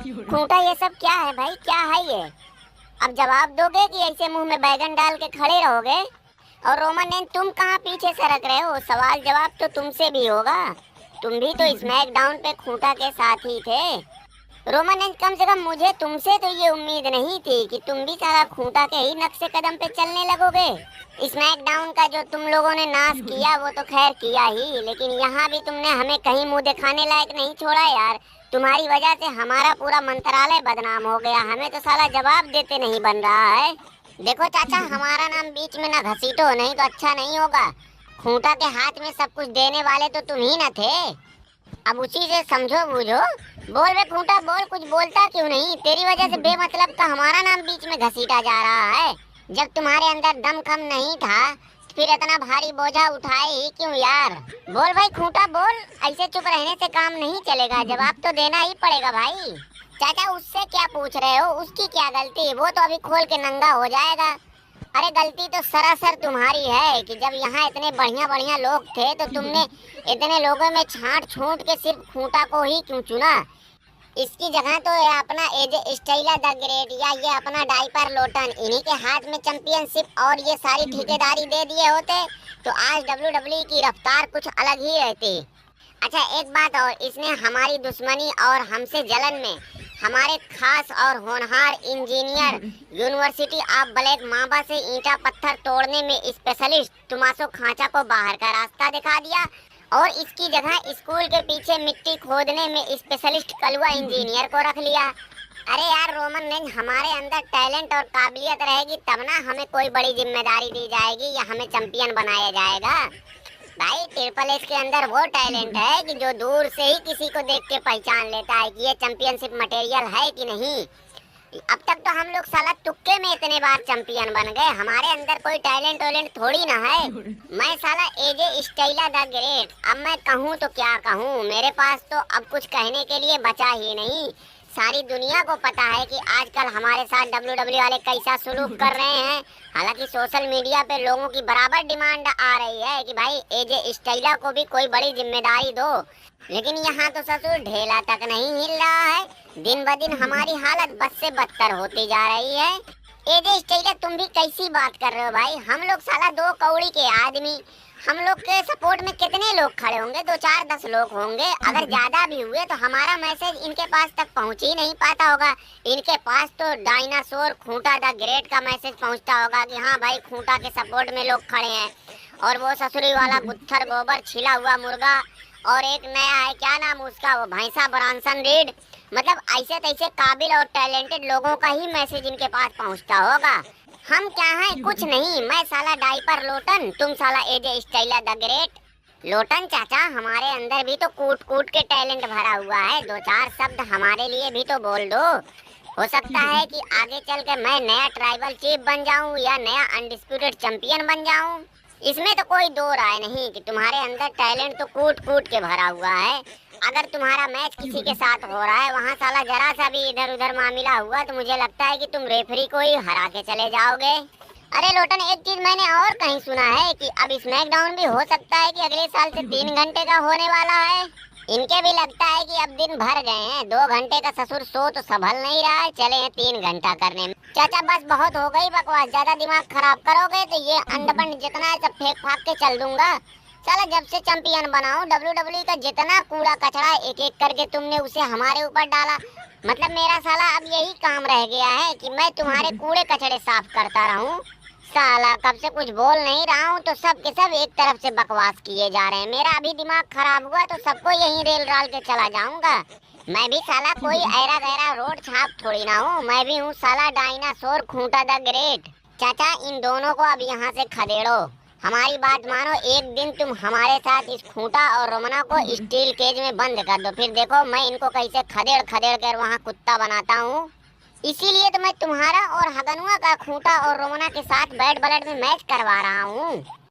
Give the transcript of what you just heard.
खूंटा ये सब क्या है भाई, क्या है ये? अब जवाब दोगे कि ऐसे मुंह में बैगन डाल के खड़े रहोगे? और रोमन रेंज तुम कहाँ पीछे सरक रहे हो? सवाल जवाब तो तुमसे भी होगा। तुम भी तो स्मैकडाउन पे खूंटा के साथ ही थे। रोमन रेंज कम से कम मुझे तुमसे तो ये उम्मीद नहीं थी कि तुम भी सारा खूंटा के ही नक्शे कदम पे चलने लगोगे। स्मैकडाउन का जो तुम लोगों ने नाश किया वो तो खैर किया ही, लेकिन यहाँ भी तुमने हमें कहीं मुंह दिखाने लायक नहीं छोड़ा यार। तुम्हारी वजह से हमारा पूरा मंत्रालय बदनाम हो गया, हमें तो साला जवाब देते नहीं बन रहा है। देखो चाचा, हमारा नाम बीच में ना घसीटो, नहीं तो अच्छा नहीं होगा। खूंटा के हाथ में सब कुछ देने वाले तो तुम ही न थे। अब उसी से समझो बूझो। बोल बे खूंटा बोल, कुछ बोलता क्यों नहीं? तेरी वजह से बेमतलब का हमारा नाम बीच में घसीटा जा रहा है। जब तुम्हारे अंदर दम कम नहीं था फिर इतना भारी बोझा उठाए ही क्यों यार? बोल भाई खूंटा बोल, ऐसे चुप रहने से काम नहीं चलेगा, जवाब तो देना ही पड़ेगा भाई। चाचा उससे क्या पूछ रहे हो? उसकी क्या गलती? वो तो अभी खोल के नंगा हो जाएगा। अरे गलती तो सरासर तुम्हारी है कि जब यहाँ इतने बढ़िया बढ़िया लोग थे तो तुमने इतने लोगों में छांट छूट के सिर्फ खूंटा को ही क्यों चुना? इसकी जगह तो ये अपना एजे स्टाइला द ग्रेट या ये अपना डाइपर लोटन, इन्हीं के हाथ में चैंपियनशिप और ये सारी ठेकेदारी दे दिए होते तो आज डब्ल्यूडब्ल्यूई की रफ्तार कुछ अलग ही रहती। अच्छा एक बात और, इसने हमारी दुश्मनी और हमसे जलन में हमारे खास और होनहार engineer university of black Mamba से ईंटा पत्थर तोड़ने में स्पेशलिस्ट तुमासो खांचा को बाहर का रास्ता दिखा दिया और इसकी जगह स्कूल के पीछे मिट्टी खोदने में स्पेशलिस्ट कलवा इंजीनियर को रख लिया। अरे यार रोमन रेंज, हमारे अंदर टैलेंट और काबिलियत रहेगी तब ना हमें कोई बड़ी जिम्मेदारी दी जाएगी या हमें चैंपियन बनाया जाएगा। भाई ट्रिपल एच के अंदर वो टैलेंट है कि जो दूर से ही किसी को देख के पहचान लेता है कि ये चैंपियनशिप मटेरियल है कि नहीं। अब तक तो हम लोग साला तुक्के में इतने बार चैंपियन बन गए, हमारे अंदर कोई टैलेंट वैलेंट थोड़ी ना है। मैं साला एजे स्टाइला द ग्रेट, अब मैं कहूँ तो क्या कहूँ, मेरे पास तो अब कुछ कहने के लिए बचा ही नहीं। सारी दुनिया को पता है कि आजकल हमारे साथ डब्ल्यूडब्ल्यू वाले कैसा सलूक कर रहे हैं। हालांकि सोशल मीडिया पे लोगों की बराबर डिमांड आ रही है कि भाई एजे स्टाइला को भी कोई बड़ी जिम्मेदारी दो, लेकिन यहाँ तो ससुर ढेला तक नहीं हिल रहा है। दिन ब दिन हमारी हालत बद से बदतर होती जा रही है। एजे स्टाइला तुम भी कैसी बात कर रहे हो भाई? हम लोग साला दो कौड़ी के आदमी, हम लोग के सपोर्ट में कितने लोग खड़े होंगे? 2 4 10 लोग होंगे, अगर ज्यादा भी हुए तो हमारा मैसेज इनके पास तक पहुंच ही नहीं पाता होगा। इनके पास तो डायनासोर खूंटा द ग्रेट का मैसेज पहुंचता होगा कि हाँ भाई खूंटा के सपोर्ट में लोग खड़े हैं, और वो ससुरी वाला गुत्थर गोबर छिला हुआ मुर्गा और एक नया है क्या नाम उसका, वो भैंसा ब्रांसन रीड, मतलब ऐसे तैसे काबिल और टैलेंटेड लोगों का ही मैसेज इनके पास पहुंचता होगा। हम क्या हैं? कुछ नहीं। मैं साला डाइपर लोटन, तुम साला एजे स्टाइला द ग्रेट। लोटन चाचा, हमारे अंदर भी तो कूट कूट के टैलेंट भरा हुआ है, 2 4 शब्द हमारे लिए भी तो बोल दो। हो सकता है कि आगे चल के मैं नया ट्राइबल चीफ बन जाऊं या नया अनडिस्प्यूटेड चैंपियन बन जाऊं, इसमें तो कोई दो राय नहीं कि तुम्हारे अंदर टैलेंट तो कूट कूट के भरा हुआ है। अगर तुम्हारा मैच किसी के साथ हो रहा है, वहाँ साला जरा सा भी इधर उधर मामला हुआ तो मुझे लगता है कि तुम रेफरी को ही हरा के चले जाओगे। अरे लोटन, एक चीज मैंने और कहीं सुना है कि अब स्मैकडाउन भी हो सकता है कि अगले साल से 3 घंटे का होने वाला है। इनके भी लगता है कि अब दिन भर गए हैं, 2 घंटे का ससुर सो तो संभल नहीं रहा है, चले हैं 3 घंटा करने में। चाचा बस बहुत हो गई बकवास, ज्यादा दिमाग खराब करोगे तो ये अंड बंड जितना है सब फेंक फाक के चल दूंगा। साला जब से चैंपियन बनाऊं डब्ल्यूडब्ल्यूई का जितना कूड़ा कचरा एक एक करके तुमने उसे हमारे ऊपर डाला, मतलब मेरा साला अब यही काम रह गया है कि मैं तुम्हारे कूड़े कचड़े साफ करता रहूं। साला कब से कुछ बोल नहीं रहा हूँ तो सब के सब एक तरफ से बकवास किए जा रहे हैं। मेरा अभी दिमाग खराब हुआ तो सबको यहीं रेल डाल के चला जाऊंगा। मैं भी साला कोई ऐरा गैरा रोड छाप थोड़ी ना हूँ, मैं भी हूँ साला डायनासोर खूंटा द ग्रेट। चाचा इन दोनों को अब यहाँ से खदेड़ो, हमारी बात मानो, एक दिन तुम हमारे साथ इस खूंटा और रोमना को स्टील केज में बंद कर दो, फिर देखो मैं इनको कैसे खदेड़ खदेड़ कर वहाँ कुत्ता बनाता हूँ। इसीलिए तो मैं तुम्हारा और हगनुआ का खूंटा और रोमना के साथ बैट बॉल में मैच करवा रहा हूँ।